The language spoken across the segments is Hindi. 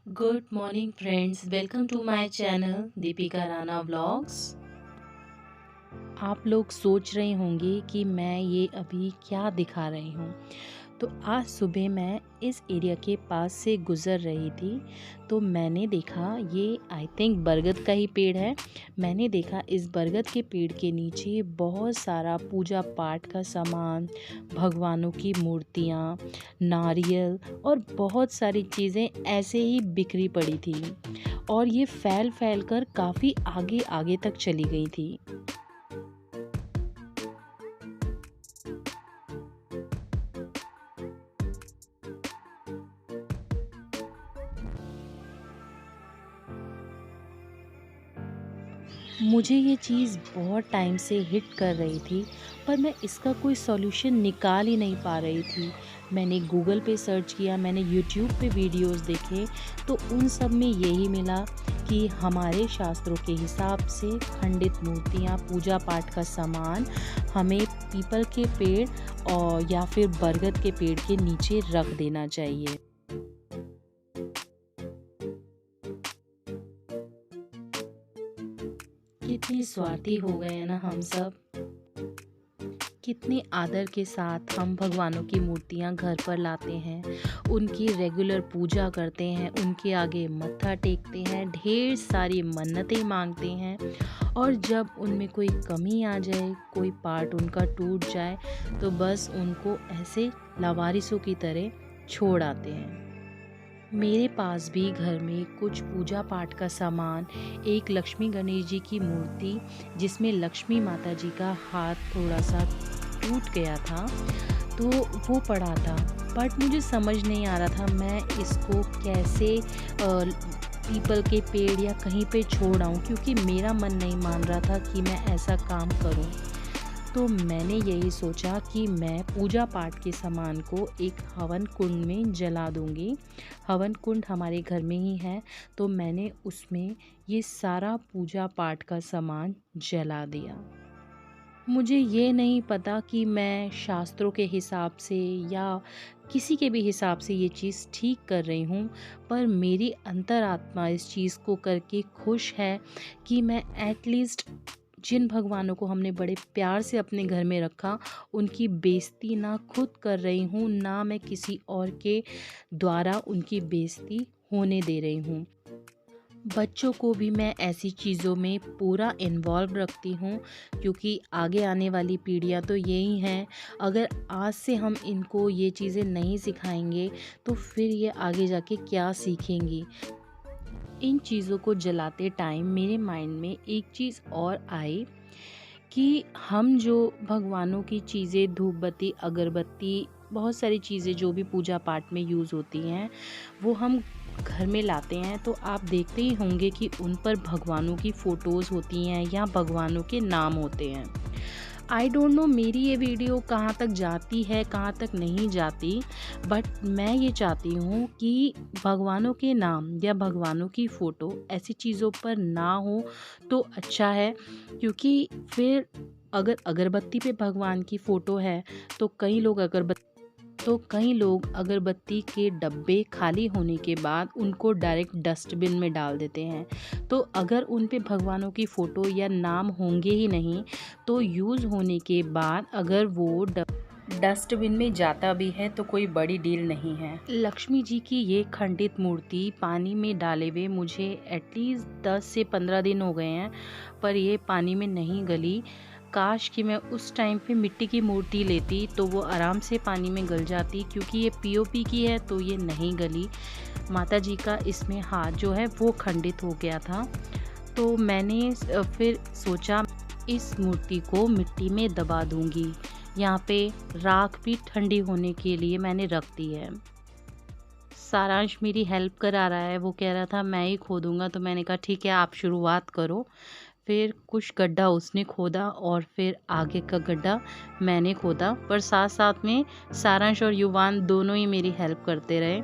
Good morning, friends. Welcome to my channel, Deepika Rana Vlogs. आप लोग सोच रहे होंगे कि मैं ये अभी क्या दिखा रही हूँ। तो आज सुबह मैं इस एरिया के पास से गुज़र रही थी, तो मैंने देखा ये आई थिंक बरगद का ही पेड़ है। मैंने देखा इस बरगद के पेड़ के नीचे बहुत सारा पूजा पाठ का सामान, भगवानों की मूर्तियाँ, नारियल और बहुत सारी चीज़ें ऐसे ही बिखरी पड़ी थी और ये फैल फैल कर काफ़ी आगे आगे तक चली गई थी। मुझे ये चीज़ बहुत टाइम से हिट कर रही थी, पर मैं इसका कोई सॉल्यूशन निकाल ही नहीं पा रही थी। मैंने गूगल पे सर्च किया, मैंने यूट्यूब पे वीडियोस देखे, तो उन सब में यही मिला कि हमारे शास्त्रों के हिसाब से खंडित मूर्तियाँ, पूजा पाठ का सामान हमें पीपल के पेड़ और या फिर बरगद के पेड़ के नीचे रख देना चाहिए। कितने स्वार्थी हो गए हैं ना हम सब। कितने आदर के साथ हम भगवानों की मूर्तियां घर पर लाते हैं, उनकी रेगुलर पूजा करते हैं, उनके आगे मत्था टेकते हैं, ढेर सारी मन्नतें मांगते हैं और जब उनमें कोई कमी आ जाए, कोई पार्ट उनका टूट जाए, तो बस उनको ऐसे लावारिसों की तरह छोड़ आते हैं। मेरे पास भी घर में कुछ पूजा पाठ का सामान, एक लक्ष्मी गणेश जी की मूर्ति जिसमें लक्ष्मी माता जी का हाथ थोड़ा सा टूट गया था, तो वो पड़ा था। बट मुझे समझ नहीं आ रहा था मैं इसको कैसे पीपल के पेड़ या कहीं पे छोड़ आऊँ, क्योंकि मेरा मन नहीं मान रहा था कि मैं ऐसा काम करूँ। तो मैंने यही सोचा कि मैं पूजा पाठ के सामान को एक हवन कुंड में जला दूंगी। हवन कुंड हमारे घर में ही है, तो मैंने उसमें ये सारा पूजा पाठ का सामान जला दिया। मुझे ये नहीं पता कि मैं शास्त्रों के हिसाब से या किसी के भी हिसाब से ये चीज़ ठीक कर रही हूँ, पर मेरी अंतरात्मा इस चीज़ को करके खुश है कि मैं एटलीस्ट जिन भगवानों को हमने बड़े प्यार से अपने घर में रखा, उनकी बेइज्जती ना खुद कर रही हूँ, ना मैं किसी और के द्वारा उनकी बेइज्जती होने दे रही हूँ। बच्चों को भी मैं ऐसी चीज़ों में पूरा इन्वॉल्व रखती हूँ, क्योंकि आगे आने वाली पीढ़ियाँ तो यही हैं। अगर आज से हम इनको ये चीज़ें नहीं सिखाएंगे, तो फिर ये आगे जाके क्या सीखेंगी। इन चीज़ों को जलाते टाइम मेरे माइंड में एक चीज़ और आई कि हम जो भगवानों की चीज़ें, धूप बत्ती, अगरबत्ती, बहुत सारी चीज़ें जो भी पूजा पाठ में यूज़ होती हैं, वो हम घर में लाते हैं, तो आप देखते ही होंगे कि उन पर भगवानों की फ़ोटोज़ होती हैं या भगवानों के नाम होते हैं। आई डोंट नो मेरी ये वीडियो कहाँ तक जाती है, कहाँ तक नहीं जाती, बट मैं ये चाहती हूँ कि भगवानों के नाम या भगवानों की फ़ोटो ऐसी चीज़ों पर ना हो तो अच्छा है, क्योंकि फिर अगर अगरबत्ती पे भगवान की फ़ोटो है, तो कई लोग अगरबत्ती के डब्बे खाली होने के बाद उनको डायरेक्ट डस्टबिन में डाल देते हैं। तो अगर उन पे भगवानों की फ़ोटो या नाम होंगे ही नहीं, तो यूज़ होने के बाद अगर वो डस्टबिन में जाता भी है तो कोई बड़ी डील नहीं है। लक्ष्मी जी की ये खंडित मूर्ति पानी में डाले हुए मुझे एटलीस्ट 10 से 15 दिन हो गए हैं, पर ये पानी में नहीं गली। काश कि मैं उस टाइम पे मिट्टी की मूर्ति लेती तो वो आराम से पानी में गल जाती, क्योंकि ये पीओपी की है तो ये नहीं गली। माता जी का इसमें हाथ जो है वो खंडित हो गया था। तो मैंने फिर सोचा इस मूर्ति को मिट्टी में दबा दूंगी। यहाँ पे राख भी ठंडी होने के लिए मैंने रख दी है। सारांश मेरी हेल्प करा रहा है, वो कह रहा था मैं ही खोदूंगा, तो मैंने कहा ठीक है आप शुरुआत करो। फिर कुछ गड्ढा उसने खोदा और फिर आगे का गड्ढा मैंने खोदा, पर साथ साथ में सारांश और युवान दोनों ही मेरी हेल्प करते रहे।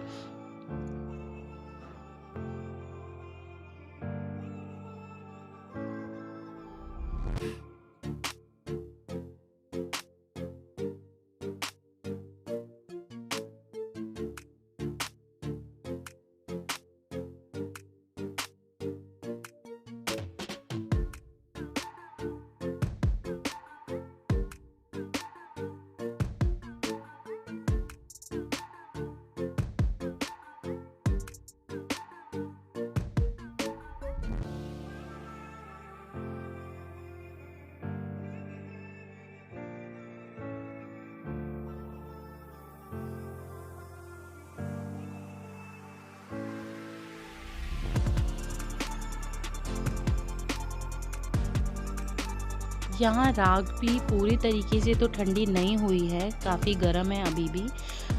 यहाँ राख भी पूरी तरीके से तो ठंडी नहीं हुई है, काफ़ी गर्म है अभी भी।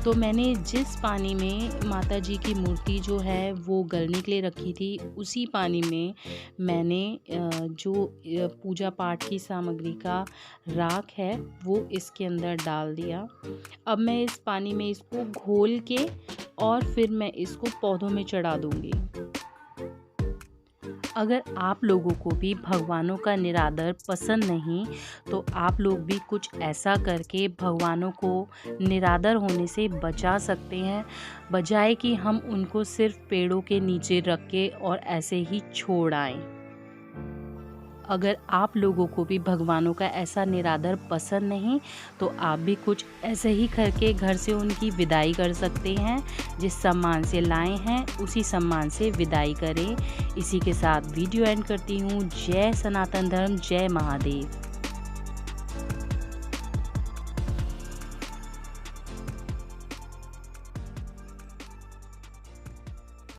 तो मैंने जिस पानी में माता जी की मूर्ति जो है वो गलने के लिए रखी थी, उसी पानी में मैंने जो पूजा पाठ की सामग्री का राख है वो इसके अंदर डाल दिया। अब मैं इस पानी में इसको घोल के और फिर मैं इसको पौधों में चढ़ा दूँगी। अगर आप लोगों को भी भगवानों का निरादर पसंद नहीं, तो आप लोग भी कुछ ऐसा करके भगवानों को निरादर होने से बचा सकते हैं, बजाय कि हम उनको सिर्फ पेड़ों के नीचे रख के और ऐसे ही छोड़ आएं। अगर आप लोगों को भी भगवानों का ऐसा निरादर पसंद नहीं, तो आप भी कुछ ऐसे ही करके घर से उनकी विदाई कर सकते हैं। जिस सम्मान से लाए हैं उसी सम्मान से विदाई करें। इसी के साथ वीडियो एंड करती हूँ। जय सनातन धर्म, जय महादेव।